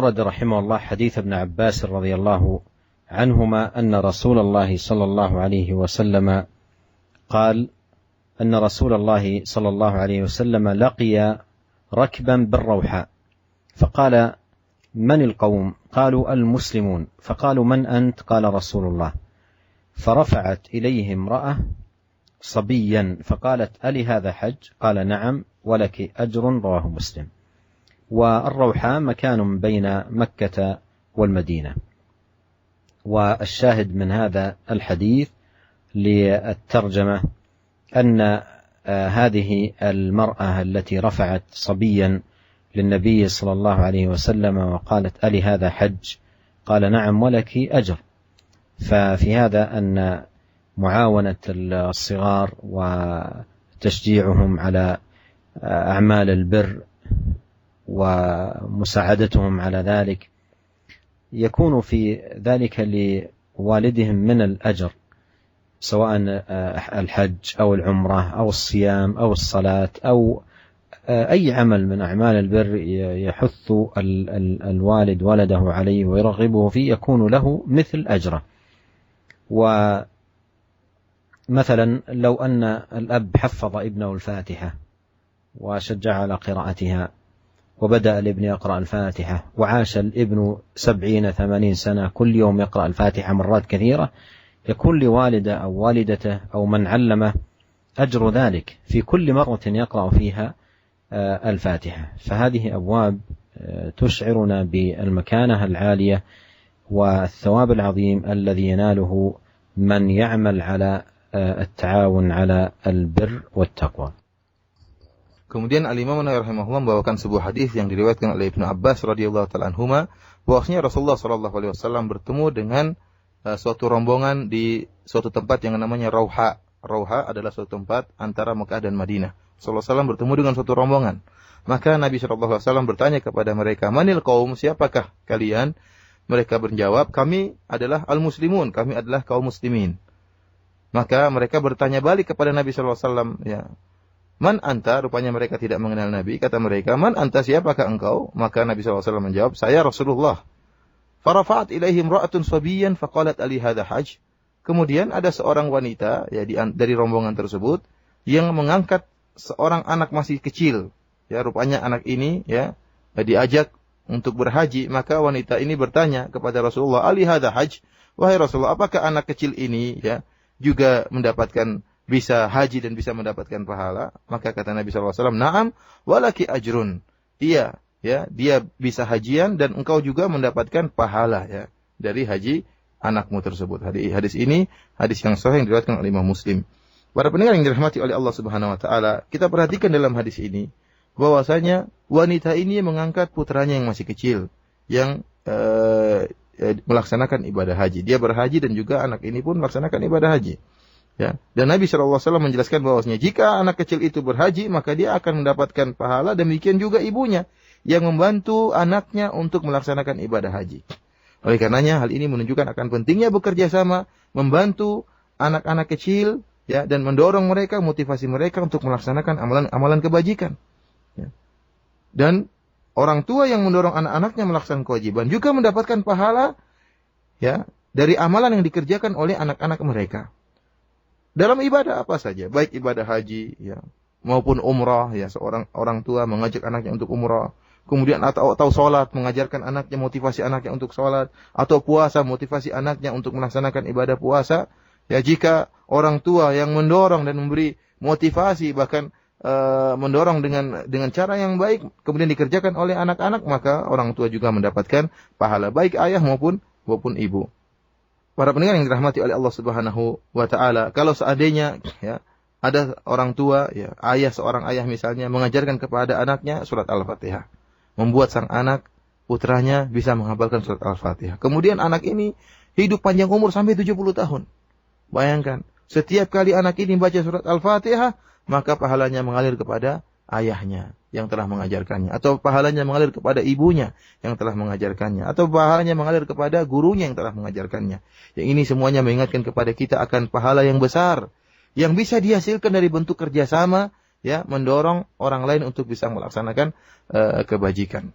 أورد رحمه الله حديث ابن عباس رضي الله عنهما أن رسول الله صلى الله عليه وسلم قال أن رسول الله صلى الله عليه وسلم لقي ركبا بالروحاء فقال: من القوم؟ قالوا: المسلمون. فقالوا: من أنت؟ قال: رسول الله. فرفعت إليه امرأة صبيا فقالت: ألي هذا حج؟ قال: نعم ولك أجر. رواه مسلم. والروحاء مكان بين مكة والمدينة. والشاهد من هذا الحديث للترجمة أن هذه المرأة التي رفعت صبيا للنبي صلى الله عليه وسلم وقالت: ألي هذا حج؟ قال: نعم ولك أجر. ففي هذا أن معاونة الصغار وتشجيعهم على أعمال البر ومساعدتهم على ذلك يكون في ذلك لوالدهم من الأجر، سواء الحج أو العمرة أو الصيام أو الصلاة أو أي عمل من أعمال البر يحث الوالد ولده عليه ويرغبه فيه يكون له مثل أجره. ومثلا لو أن الأب حفظ ابنه الفاتحة وشجع على قراءتها وبدأ الابن يقرأ الفاتحة وعاش الابن 70-80 سنة كل يوم يقرأ الفاتحة مرات كثيرة، يكون لوالده أو والدته أو من علمه أجر ذلك في كل مرة يقرأ فيها الفاتحة. فهذه أبواب تشعرنا بالمكانة العالية والثواب العظيم الذي يناله من يعمل على التعاون على البر والتقوى. Kemudian Al-Imam An-Nawawi rahimahullah membawakan sebuah hadis yang diriwayatkan oleh Ibnu Abbas radhiyallahu taala anhuma, bahwasanya Rasulullah sallallahu alaihi wasallam bertemu dengan suatu rombongan di suatu tempat yang namanya Rauha. Rauha adalah suatu tempat antara Mekah dan Madinah. Rasulullah SAW bertemu dengan suatu rombongan. Maka Nabi sallallahu alaihi wasallam bertanya kepada mereka, "Manil qaum? Siapakah kalian?" Mereka menjawab, "Kami adalah al-muslimun, kami adalah kaum muslimin." Maka mereka bertanya balik kepada Nabi sallallahu alaihi wasallam, ya, "Man anta?" Rupanya mereka tidak mengenal Nabi. Kata mereka, "Man anta? Siapakah engkau?" Maka Nabi sallallahu alaihi wasallam menjawab, "Saya Rasulullah." Farafa'at ilaihim ra'atun sabiyan faqalat: "Ali hadha hajj?" Kemudian ada seorang wanita ya dari rombongan tersebut yang mengangkat seorang anak masih kecil. Ya, rupanya anak ini ya diajak untuk berhaji, maka wanita ini bertanya kepada Rasulullah, "Ali hadha hajj?" Wahai Rasulullah, apakah anak kecil ini ya juga mendapatkan bisa haji dan bisa mendapatkan pahala? Maka kata Nabi sallallahu alaihi wasallam, "Na'am walaki ajrun." Iya, ya, dia bisa hajian dan engkau juga mendapatkan pahala ya dari haji anakmu tersebut. Hadis ini hadis yang sahih yang diriwayatkan oleh Imam Muslim. Para pendengar yang dirahmati oleh Allah Subhanahu wa taala, kita perhatikan dalam hadis ini bahwasanya wanita ini mengangkat putranya yang masih kecil yang melaksanakan ibadah haji. Dia berhaji dan juga anak ini pun melaksanakan ibadah haji. Ya. Dan Nabi SAW menjelaskan bahwasanya jika anak kecil itu berhaji, maka dia akan mendapatkan pahala, demikian juga ibunya yang membantu anaknya untuk melaksanakan ibadah haji. Oleh karenanya hal ini menunjukkan akan pentingnya bekerja sama, membantu anak-anak kecil ya dan mendorong mereka, motivasi mereka untuk melaksanakan amalan-amalan kebajikan. Ya. Dan orang tua yang mendorong anak-anaknya melaksanakan kewajiban juga mendapatkan pahala ya dari amalan yang dikerjakan oleh anak-anak mereka. Dalam ibadah apa saja, baik ibadah haji ya maupun umrah ya, seorang orang tua mengajak anaknya untuk umrah, kemudian atau salat, mengajarkan anaknya, motivasi anaknya untuk salat, atau puasa, motivasi anaknya untuk melaksanakan ibadah puasa. Ya, jika orang tua yang mendorong dan memberi motivasi bahkan mendorong dengan cara yang baik kemudian dikerjakan oleh anak-anak, maka orang tua juga mendapatkan pahala baik ayah maupun ibu. Para pendengar yang dirahmati oleh Allah Subhanahu wa taala, kalau seandainya ya ada orang tua ya, seorang ayah misalnya mengajarkan kepada anaknya surat Al-Fatihah, membuat sang anak putranya bisa menghafalkan surat Al-Fatihah. Kemudian anak ini hidup panjang umur sampai 70 tahun. Bayangkan, setiap kali anak ini baca surat Al-Fatihah, maka pahalanya mengalir kepada ayahnya yang telah mengajarkannya, atau pahalanya mengalir kepada ibunya yang telah mengajarkannya, atau pahalanya mengalir kepada gurunya yang telah mengajarkannya. Yang ini semuanya mengingatkan kepada kita akan pahala yang besar yang bisa dihasilkan dari bentuk kerjasama ya, mendorong orang lain untuk bisa melaksanakan kebajikan.